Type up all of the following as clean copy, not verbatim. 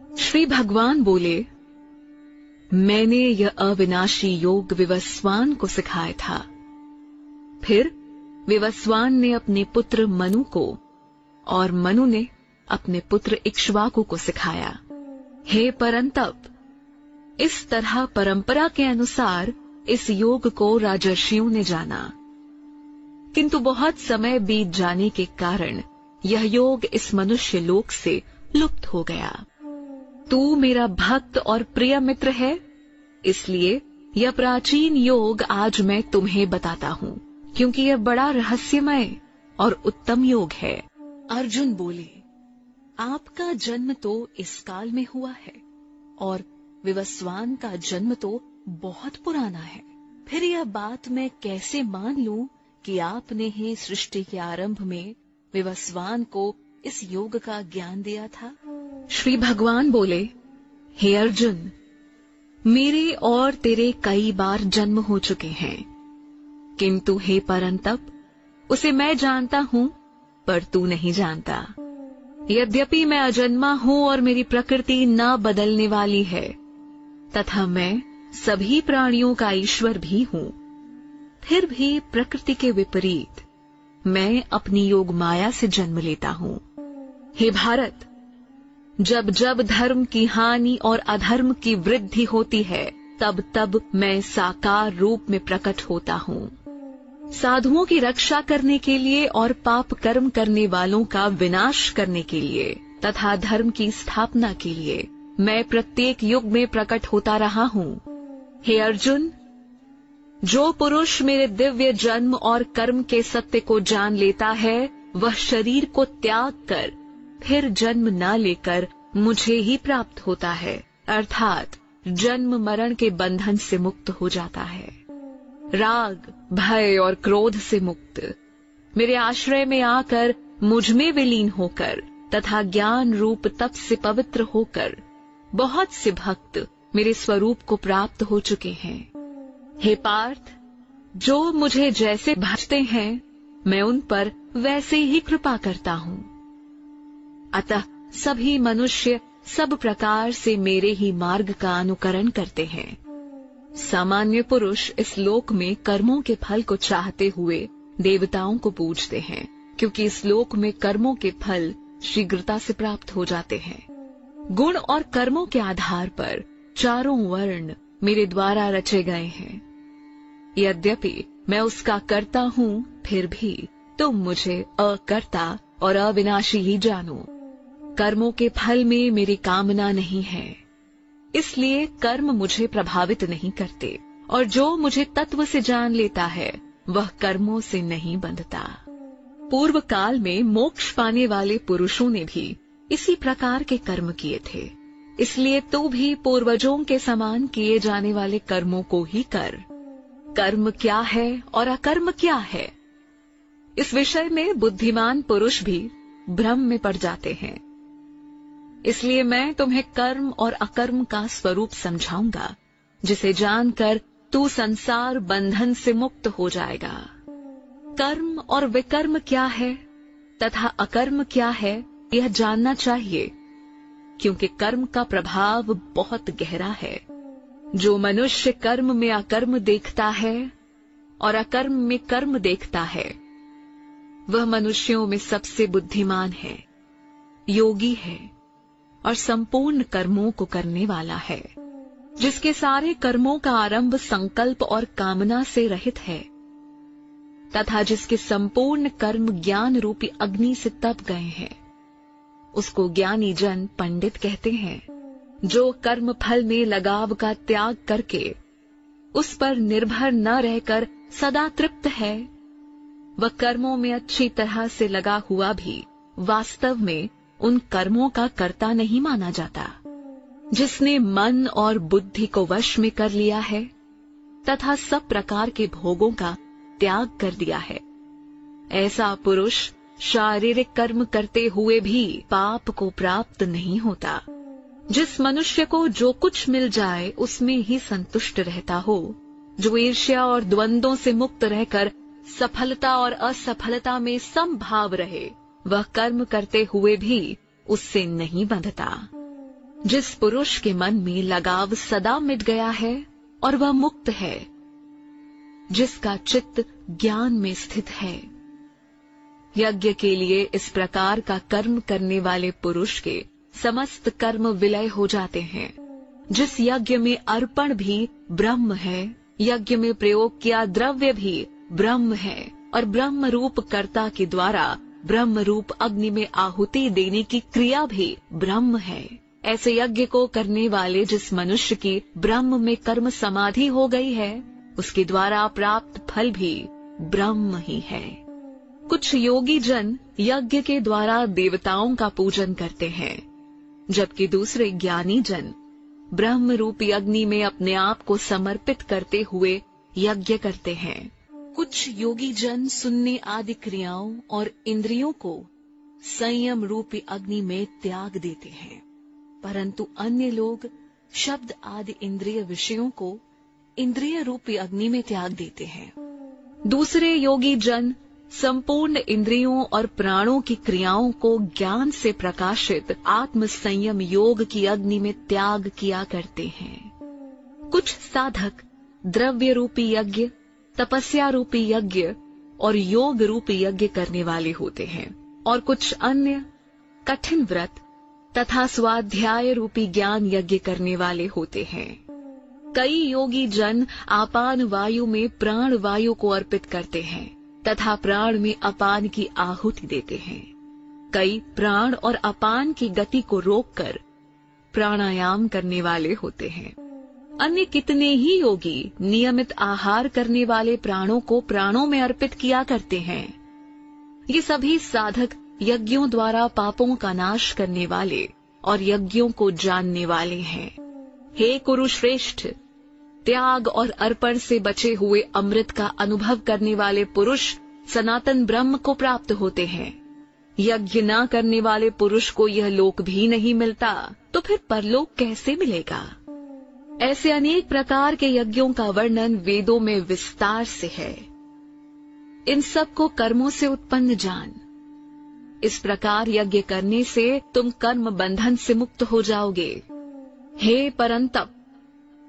श्री भगवान बोले, मैंने यह अविनाशी योग विवस्वान को सिखाया था। फिर विवस्वान ने अपने पुत्र मनु को और मनु ने अपने पुत्र इक्ष्वाकु को सिखाया। हे परंतप, इस तरह परंपरा के अनुसार इस योग को राजर्षियों ने जाना, किंतु बहुत समय बीत जाने के कारण यह योग इस मनुष्य लोक से लुप्त हो गया। तू मेरा भक्त और प्रिय मित्र है, इसलिए यह प्राचीन योग आज मैं तुम्हें बताता हूँ, क्योंकि यह बड़ा रहस्यमय और उत्तम योग है। अर्जुन बोले, आपका जन्म तो इस काल में हुआ है और विवस्वान का जन्म तो बहुत पुराना है। फिर यह बात मैं कैसे मान लूं कि आपने ही सृष्टि के आरंभ में विवस्वान को इस योग का ज्ञान दिया था? श्री भगवान बोले, हे अर्जुन, मेरे और तेरे कई बार जन्म हो चुके हैं, किंतु हे परंतप, उसे मैं जानता हूं पर तू नहीं जानता। यद्यपि मैं अजन्मा हूं और मेरी प्रकृति न बदलने वाली है, तथा मैं सभी प्राणियों का ईश्वर भी हूं, फिर भी प्रकृति के विपरीत मैं अपनी योग माया से जन्म लेता हूं। हे भारत, जब जब धर्म की हानि और अधर्म की वृद्धि होती है, तब तब मैं साकार रूप में प्रकट होता हूं। साधुओं की रक्षा करने के लिए और पाप कर्म करने वालों का विनाश करने के लिए तथा धर्म की स्थापना के लिए मैं प्रत्येक युग में प्रकट होता रहा हूं। हे अर्जुन, जो पुरुष मेरे दिव्य जन्म और कर्म के सत्य को जान लेता है, वह शरीर को त्याग कर फिर जन्म न लेकर मुझे ही प्राप्त होता है, अर्थात जन्म मरण के बंधन से मुक्त हो जाता है। राग, भय और क्रोध से मुक्त, मेरे आश्रय में आकर मुझ में विलीन होकर तथा ज्ञान रूप तप से पवित्र होकर बहुत से भक्त मेरे स्वरूप को प्राप्त हो चुके हैं। हे पार्थ, जो मुझे जैसे भजते हैं, मैं उन पर वैसे ही कृपा करता हूँ। अतः सभी मनुष्य सब प्रकार से मेरे ही मार्ग का अनुकरण करते हैं। सामान्य पुरुष इस लोक में कर्मों के फल को चाहते हुए देवताओं को पूजते हैं, क्योंकि इस लोक में कर्मों के फल शीघ्रता से प्राप्त हो जाते हैं। गुण और कर्मों के आधार पर चारों वर्ण मेरे द्वारा रचे गए हैं। यद्यपि मैं उसका कर्ता हूँ, फिर भी तुम मुझे अकर्ता और अविनाशी ही जानो। कर्मों के फल में मेरी कामना नहीं है, इसलिए कर्म मुझे प्रभावित नहीं करते, और जो मुझे तत्व से जान लेता है वह कर्मों से नहीं बंधता। पूर्व काल में मोक्ष पाने वाले पुरुषों ने भी इसी प्रकार के कर्म किए थे, इसलिए तू भी पूर्वजों के समान किए जाने वाले कर्मों को ही कर। कर्म क्या है और अकर्म क्या है, इस विषय में बुद्धिमान पुरुष भी भ्रम में पड़ जाते हैं। इसलिए मैं तुम्हें कर्म और अकर्म का स्वरूप समझाऊंगा, जिसे जानकर तू संसार बंधन से मुक्त हो जाएगा। कर्म और विकर्म क्या है तथा अकर्म क्या है, यह जानना चाहिए, क्योंकि कर्म का प्रभाव बहुत गहरा है। जो मनुष्य कर्म में अकर्म देखता है और अकर्म में कर्म देखता है, वह मनुष्यों में सबसे बुद्धिमान है, योगी है और संपूर्ण कर्मों को करने वाला है, जिसके सारे कर्मों का आरंभ संकल्प और कामना से रहित है, तथा जिसके संपूर्ण कर्म ज्ञान रूपी अग्नि से तप गए हैं, उसको ज्ञानी जन पंडित कहते हैं। जो कर्म फल में लगाव का त्याग करके उस पर निर्भर न रहकर सदा तृप्त है, वह कर्मों में अच्छी तरह से लगा हुआ भी वास्तव में उन कर्मों का कर्ता नहीं माना जाता। जिसने मन और बुद्धि को वश में कर लिया है तथा सब प्रकार के भोगों का त्याग कर दिया है, ऐसा पुरुष शारीरिक कर्म करते हुए भी पाप को प्राप्त नहीं होता। जिस मनुष्य को जो कुछ मिल जाए उसमें ही संतुष्ट रहता हो, जो ईर्ष्या और द्वंद्वों से मुक्त रहकर सफलता और असफलता में समभाव रहे, वह कर्म करते हुए भी उससे नहीं बंधता। जिस पुरुष के मन में लगाव सदा मिट गया है और वह मुक्त है, जिसका चित्त ज्ञान में स्थित है। यज्ञ के लिए इस प्रकार का कर्म करने वाले पुरुष के समस्त कर्म विलय हो जाते हैं। जिस यज्ञ में अर्पण भी ब्रह्म है, यज्ञ में प्रयोग किया द्रव्य भी ब्रह्म है और ब्रह्म रूप कर्ता के द्वारा ब्रह्म रूप अग्नि में आहुति देने की क्रिया भी ब्रह्म है। ऐसे यज्ञ को करने वाले जिस मनुष्य की ब्रह्म में कर्म समाधि हो गई है, उसके द्वारा प्राप्त फल भी ब्रह्म ही है। कुछ योगी जन यज्ञ के द्वारा देवताओं का पूजन करते हैं, जबकि दूसरे ज्ञानी जन ब्रह्म रूपी अग्नि में अपने आप को समर्पित करते हुए यज्ञ करते हैं। कुछ योगी जन सुनने आदि क्रियाओं और इंद्रियों को संयम रूपी अग्नि में त्याग देते हैं, परंतु अन्य लोग शब्द आदि इंद्रिय विषयों को इंद्रिय रूपी अग्नि में त्याग देते हैं। दूसरे योगी जन संपूर्ण इंद्रियों और प्राणों की क्रियाओं को ज्ञान से प्रकाशित आत्म संयम योग की अग्नि में त्याग किया करते हैं। कुछ साधक द्रव्य रूपी यज्ञ, तपस्या रूपी यज्ञ और योग रूपी यज्ञ करने वाले होते हैं, और कुछ अन्य कठिन व्रत तथा स्वाध्याय रूपी ज्ञान यज्ञ करने वाले होते हैं। कई योगी जन आपान वायु में प्राण वायु को अर्पित करते हैं तथा प्राण में अपान की आहुति देते हैं। कई प्राण और अपान की गति को रोककर प्राणायाम करने वाले होते हैं। अन्य कितने ही योगी नियमित आहार करने वाले प्राणों को प्राणों में अर्पित किया करते हैं। ये सभी साधक यज्ञों द्वारा पापों का नाश करने वाले और यज्ञों को जानने वाले हैं। हे कुरुश्रेष्ठ, त्याग और अर्पण से बचे हुए अमृत का अनुभव करने वाले पुरुष सनातन ब्रह्म को प्राप्त होते हैं। यज्ञ न करने वाले पुरुष को यह लोक भी नहीं मिलता, तो फिर परलोक कैसे मिलेगा? ऐसे अनेक प्रकार के यज्ञों का वर्णन वेदों में विस्तार से है। इन सब को कर्मों से उत्पन्न जान। इस प्रकार यज्ञ करने से तुम कर्म बंधन से मुक्त हो जाओगे। हे परंतप,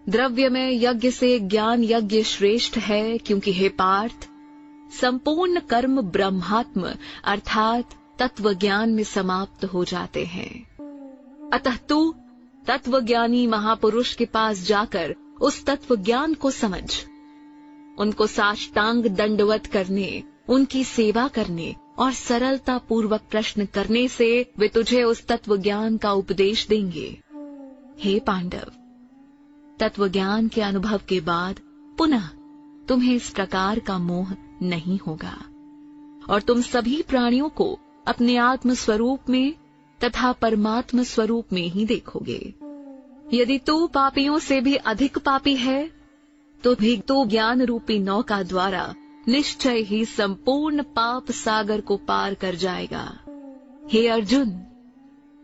द्रव्य में यज्ञ से ज्ञान यज्ञ श्रेष्ठ है, क्योंकि हे पार्थ, संपूर्ण कर्म ब्रह्मात्म अर्थात तत्व ज्ञान में समाप्त हो जाते हैं। अतः तू तत्वज्ञानी महापुरुष के पास जाकर उस तत्व ज्ञान को समझ। उनको साष्टांग दंडवत करने, उनकी सेवा करने और सरलता पूर्वक प्रश्न करने से वे तुझे उस तत्व ज्ञान का उपदेश देंगे। हे पांडव, तत्व ज्ञान के अनुभव के बाद पुनः तुम्हें इस प्रकार का मोह नहीं होगा और तुम सभी प्राणियों को अपने आत्म स्वरूप में तथा परमात्म स्वरूप में ही देखोगे। यदि तू पापियों से भी अधिक पापी है, तो भी तू ज्ञान रूपी नौका द्वारा निश्चय ही संपूर्ण पाप सागर को पार कर जाएगा। हे अर्जुन,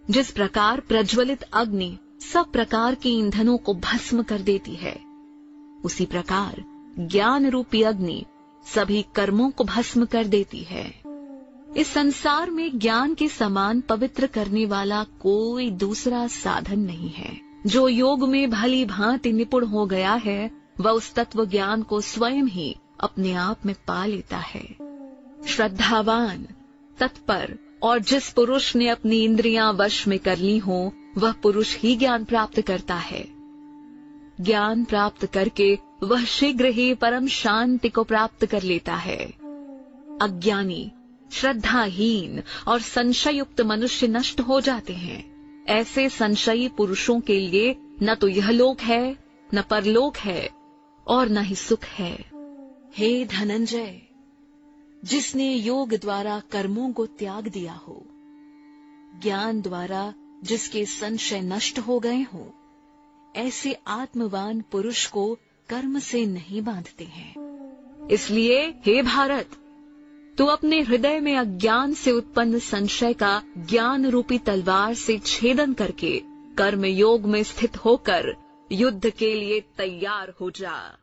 जिस प्रकार प्रज्वलित अग्नि सब प्रकार के ईंधनों को भस्म कर देती है, उसी प्रकार ज्ञान रूपी अग्नि सभी कर्मों को भस्म कर देती है। इस संसार में ज्ञान के समान पवित्र करने वाला कोई दूसरा साधन नहीं है। जो योग में भली भांति निपुण हो गया है, वह उस तत्व ज्ञान को स्वयं ही अपने आप में पा लेता है। श्रद्धावान, तत्पर और जिस पुरुष ने अपनी इंद्रियां वश में कर ली हो, वह पुरुष ही ज्ञान प्राप्त करता है। ज्ञान प्राप्त करके वह शीघ्र ही परम शांति को प्राप्त कर लेता है। अज्ञानी, श्रद्धाहीन और संशयुक्त मनुष्य नष्ट हो जाते हैं। ऐसे संशयी पुरुषों के लिए न तो यह लोक है, न परलोक है और न ही सुख है। हे धनंजय, जिसने योग द्वारा कर्मों को त्याग दिया हो, ज्ञान द्वारा जिसके संशय नष्ट हो गए हो, ऐसे आत्मवान पुरुष को कर्म से नहीं बांधते हैं। इसलिए हे भारत, तू अपने हृदय में अज्ञान से उत्पन्न संशय का ज्ञान रूपी तलवार से छेदन करके कर्म योग में स्थित होकर युद्ध के लिए तैयार हो जा।